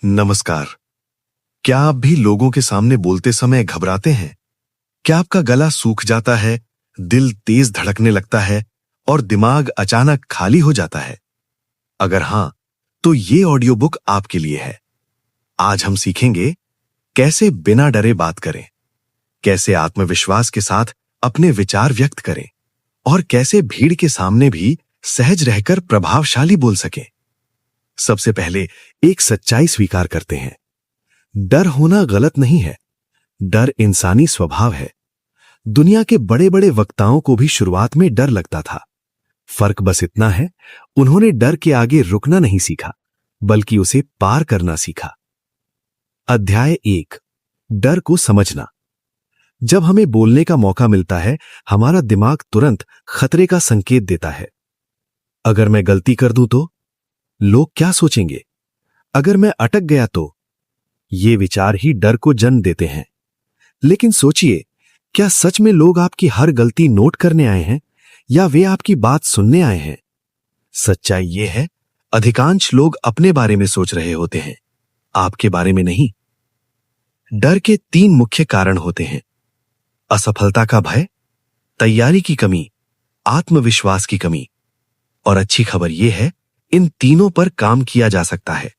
नमस्कार। क्या आप भी लोगों के सामने बोलते समय घबराते हैं? क्या आपका गला सूख जाता है, दिल तेज धड़कने लगता है और दिमाग अचानक खाली हो जाता है? अगर हां, तो ये ऑडियो बुक आपके लिए है। आज हम सीखेंगे कैसे बिना डरे बात करें, कैसे आत्मविश्वास के साथ अपने विचार व्यक्त करें और कैसे भीड़ के सामने भी सहज रहकर प्रभावशाली बोल सकें। सबसे पहले एक सच्चाई स्वीकार करते हैं। डर होना गलत नहीं है। डर इंसानी स्वभाव है। दुनिया के बड़े बड़े वक्ताओं को भी शुरुआत में डर लगता था। फर्क बस इतना है, उन्होंने डर के आगे रुकना नहीं सीखा, बल्कि उसे पार करना सीखा। अध्याय 1, डर को समझना। जब हमें बोलने का मौका मिलता है, हमारा दिमाग तुरंत खतरे का संकेत देता है। अगर मैं गलती कर दूं तो? लोग क्या सोचेंगे? अगर मैं अटक गया तो? ये विचार ही डर को जन्म देते हैं। लेकिन सोचिए, क्या सच में लोग आपकी हर गलती नोट करने आए हैं या वे आपकी बात सुनने आए हैं? सच्चाई यह है, अधिकांश लोग अपने बारे में सोच रहे होते हैं, आपके बारे में नहीं। डर के 3 मुख्य कारण होते हैं: असफलता का भय, तैयारी की कमी, आत्मविश्वास की कमी। और अच्छी खबर यह है, इन तीनों पर काम किया जा सकता है।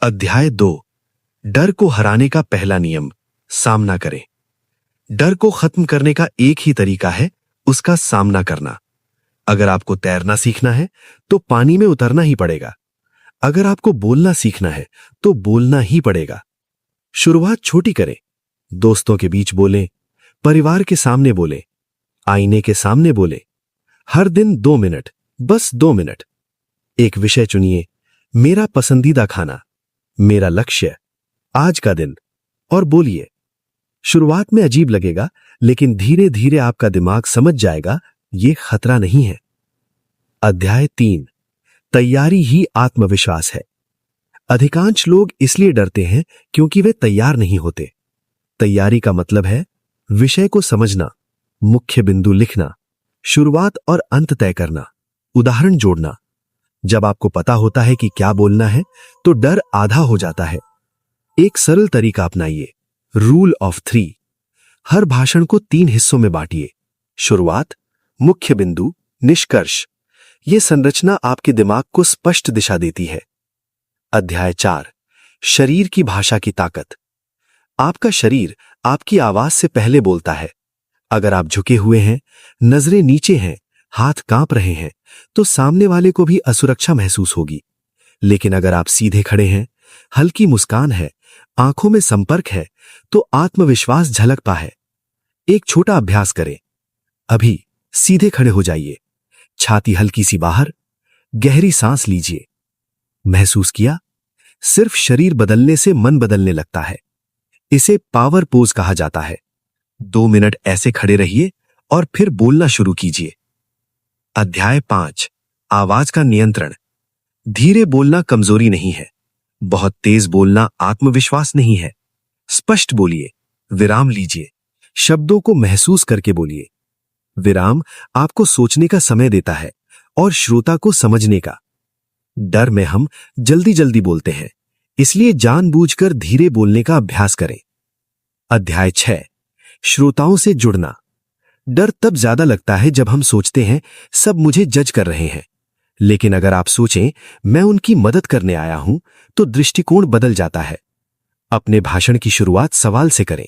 अध्याय 2, डर को हराने का पहला नियम, सामना करें। डर को खत्म करने का एक ही तरीका है, उसका सामना करना। अगर आपको तैरना सीखना है तो पानी में उतरना ही पड़ेगा। अगर आपको बोलना सीखना है तो बोलना ही पड़ेगा। शुरुआत छोटी करें। दोस्तों के बीच बोलें, परिवार के सामने बोलें, आईने के सामने बोलें। हर दिन 2 मिनट, बस 2 मिनट। एक विषय चुनिए, मेरा पसंदीदा खाना, मेरा लक्ष्य, आज का दिन, और बोलिए। शुरुआत में अजीब लगेगा, लेकिन धीरे धीरे आपका दिमाग समझ जाएगा ये खतरा नहीं है। अध्याय 3, तैयारी ही आत्मविश्वास है। अधिकांश लोग इसलिए डरते हैं क्योंकि वे तैयार नहीं होते। तैयारी का मतलब है विषय को समझना, मुख्य बिंदु लिखना, शुरुआत और अंत तय करना, उदाहरण जोड़ना। जब आपको पता होता है कि क्या बोलना है, तो डर आधा हो जाता है। एक सरल तरीका अपनाइए, रूल ऑफ 3। हर भाषण को 3 हिस्सों में बांटिए: शुरुआत, मुख्य बिंदु, निष्कर्ष। यह संरचना आपके दिमाग को स्पष्ट दिशा देती है। अध्याय 4, शरीर की भाषा की ताकत। आपका शरीर आपकी आवाज से पहले बोलता है। अगर आप झुके हुए हैं, नजरें नीचे हैं, हाथ कांप रहे हैं, तो सामने वाले को भी असुरक्षा महसूस होगी। लेकिन अगर आप सीधे खड़े हैं, हल्की मुस्कान है, आंखों में संपर्क है, तो आत्मविश्वास झलकता है। एक छोटा अभ्यास करें। अभी सीधे खड़े हो जाइए, छाती हल्की सी बाहर, गहरी सांस लीजिए। महसूस किया? सिर्फ शरीर बदलने से मन बदलने लगता है। इसे पावर पोज कहा जाता है। 2 मिनट ऐसे खड़े रहिए और फिर बोलना शुरू कीजिए। अध्याय 5, आवाज का नियंत्रण। धीरे बोलना कमजोरी नहीं है। बहुत तेज बोलना आत्मविश्वास नहीं है। स्पष्ट बोलिए, विराम लीजिए, शब्दों को महसूस करके बोलिए। विराम आपको सोचने का समय देता है और श्रोता को समझने का। डर में हम जल्दी जल्दी बोलते हैं, इसलिए जानबूझकर धीरे बोलने का अभ्यास करें। अध्याय 6, श्रोताओं से जुड़ना। डर तब ज्यादा लगता है जब हम सोचते हैं सब मुझे जज कर रहे हैं। लेकिन अगर आप सोचें मैं उनकी मदद करने आया हूं, तो दृष्टिकोण बदल जाता है। अपने भाषण की शुरुआत सवाल से करें।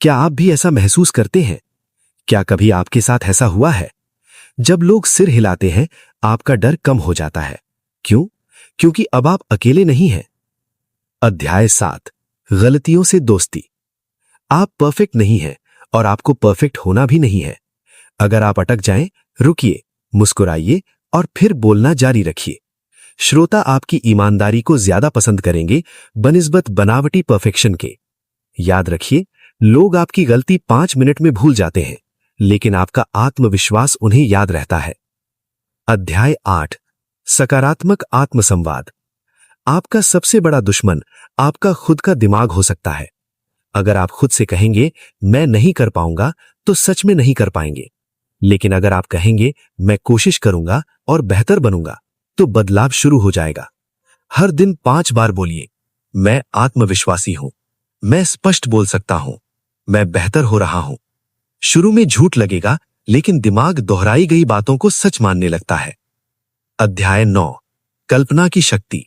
क्या आप भी ऐसा महसूस करते हैं? क्या कभी आपके साथ ऐसा हुआ है? जब लोग सिर हिलाते हैं, आपका डर कम हो जाता है। क्यों? क्योंकि अब आप अकेले नहीं हैं। अध्याय 7, गलतियों से दोस्ती। आप परफेक्ट नहीं हैं और आपको परफेक्ट होना भी नहीं है। अगर आप अटक जाएं, रुकिए, मुस्कुराइए और फिर बोलना जारी रखिए। श्रोता आपकी ईमानदारी को ज्यादा पसंद करेंगे बनिस्बत बनावटी परफेक्शन के। याद रखिए, लोग आपकी गलती 5 मिनट में भूल जाते हैं, लेकिन आपका आत्मविश्वास उन्हें याद रहता है। अध्याय 8, सकारात्मक आत्मसंवाद। आपका सबसे बड़ा दुश्मन आपका खुद का दिमाग हो सकता है। अगर आप खुद से कहेंगे मैं नहीं कर पाऊंगा, तो सच में नहीं कर पाएंगे। लेकिन अगर आप कहेंगे मैं कोशिश करूंगा और बेहतर बनूंगा, तो बदलाव शुरू हो जाएगा। हर दिन 5 बार बोलिए, मैं आत्मविश्वासी हूं, मैं स्पष्ट बोल सकता हूं, मैं बेहतर हो रहा हूं। शुरू में झूठ लगेगा, लेकिन दिमाग दोहराई गई बातों को सच मानने लगता है। अध्याय 9, कल्पना की शक्ति।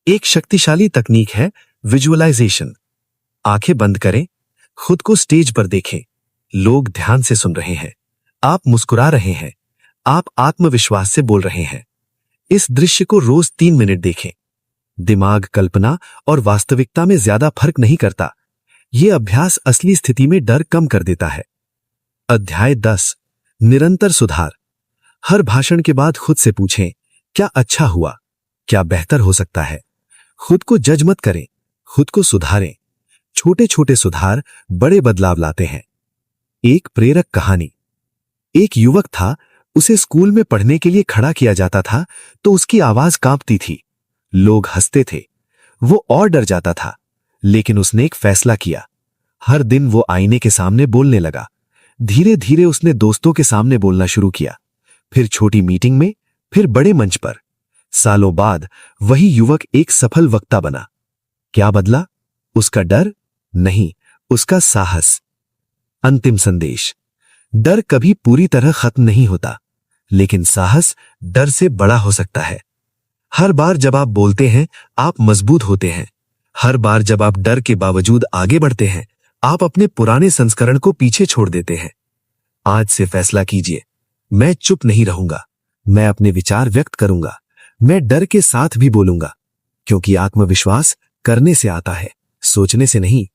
एक शक्तिशाली तकनीक है विजुअलाइजेशन। आंखें बंद करें, खुद को स्टेज पर देखें। लोग ध्यान से सुन रहे हैं, आप मुस्कुरा रहे हैं, आप आत्मविश्वास से बोल रहे हैं। इस दृश्य को रोज 3 मिनट देखें। दिमाग कल्पना और वास्तविकता में ज्यादा फर्क नहीं करता। यह अभ्यास असली स्थिति में डर कम कर देता है। अध्याय 10, निरंतर सुधार। हर भाषण के बाद खुद से पूछें, क्या अच्छा हुआ, क्या बेहतर हो सकता है। खुद को जज मत करें, खुद को सुधारें। छोटे छोटे सुधार बड़े बदलाव लाते हैं। एक प्रेरक कहानी। एक युवक था, उसे स्कूल में पढ़ने के लिए खड़ा किया जाता था तो उसकी आवाज कांपती थी। लोग हंसते थे, वो और डर जाता था। लेकिन उसने एक फैसला किया। हर दिन वो आईने के सामने बोलने लगा। धीरे धीरे उसने दोस्तों के सामने बोलना शुरू किया, फिर छोटी मीटिंग में, फिर बड़े मंच पर। सालों बाद वही युवक एक सफल वक्ता बना। क्या बदला? उसका डर नहीं, उसका साहस। अंतिम संदेश। डर कभी पूरी तरह खत्म नहीं होता, लेकिन साहस डर से बड़ा हो सकता है। हर बार जब आप बोलते हैं, आप मजबूत होते हैं। हर बार जब आप डर के बावजूद आगे बढ़ते हैं, आप अपने पुराने संस्करण को पीछे छोड़ देते हैं। आज से फैसला कीजिए, मैं चुप नहीं रहूंगा, मैं अपने विचार व्यक्त करूंगा, मैं डर के साथ भी बोलूंगा, क्योंकि आत्मविश्वास करने से आता है, सोचने से नहीं।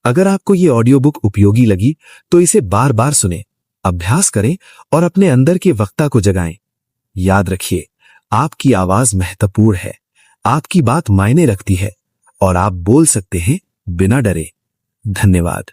अगर आपको ये ऑडियो बुक उपयोगी लगी तो इसे बार बार सुनें, अभ्यास करें और अपने अंदर के वक्ता को जगाएं। याद रखिए, आपकी आवाज महत्वपूर्ण है, आपकी बात मायने रखती है और आप बोल सकते हैं बिना डरे। धन्यवाद।